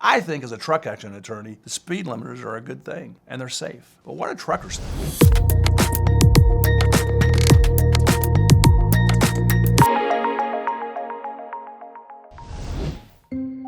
I think as a truck accident attorney, the speed limiters are a good thing and they're safe. But what do truckers think?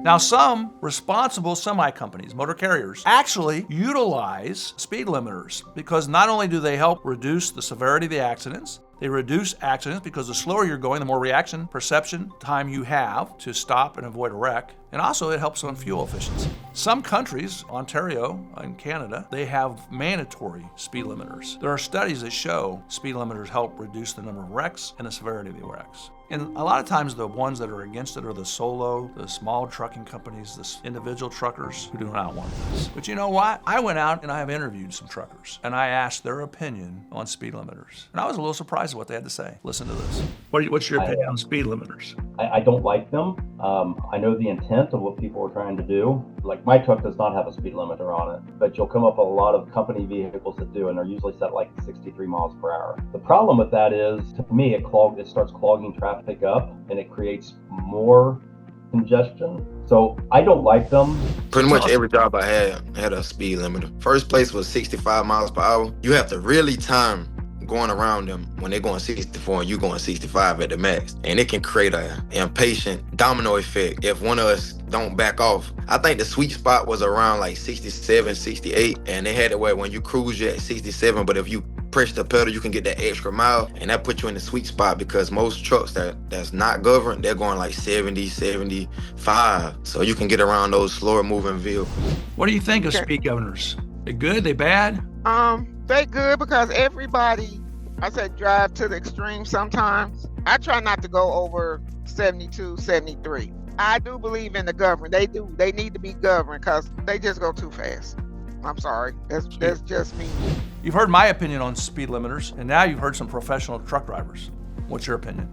Now, some responsible semi-companies, motor carriers, actually utilize speed limiters because not only do they help reduce the severity of the accidents, they reduce accidents because the slower you're going, the more reaction, perception time you have to stop and avoid a wreck. And also it helps on fuel efficiency. Some countries, Ontario and Canada, they have mandatory speed limiters. There are studies that show speed limiters help reduce the number of wrecks and the severity of the wrecks. And a lot of times the ones that are against it are the solo, the small trucking companies, the individual truckers who do not want this. But you know what? I went out and I have interviewed some truckers and I asked their opinion on speed limiters. And I was a little surprised at what they had to say. Listen to this. What's your opinion on speed limiters? I don't like them. I know the intent of what people are trying to do. Like my truck does not have a speed limiter on it, but you'll come up with a lot of company vehicles that do, and they're usually set like 63 miles per hour. The problem with that is, to me, it starts clogging traffic up and it creates more congestion. So I don't like them. Pretty much every job I had a speed limiter. First place was 65 miles per hour. You have to really time going around them when they're going 64 and you going 65 at the max. And it can create an impatient domino effect if one of us don't back off. I think the sweet spot was around like 67, 68, and they had it where when you cruise you're at 67, but if you press the pedal you can get that extra mile, and that puts you in the sweet spot because most trucks that's not governed, they're going like 70, 75. So you can get around those slower moving vehicles. What do you think of speed governors? They good, they bad? They good because everybody, I said, drive to the extreme sometimes. I try not to go over 72, 73. I do believe in the government. They need to be governed because they just go too fast. I'm sorry, that's just me. You've heard my opinion on speed limiters, and now you've heard some professional truck drivers. What's your opinion?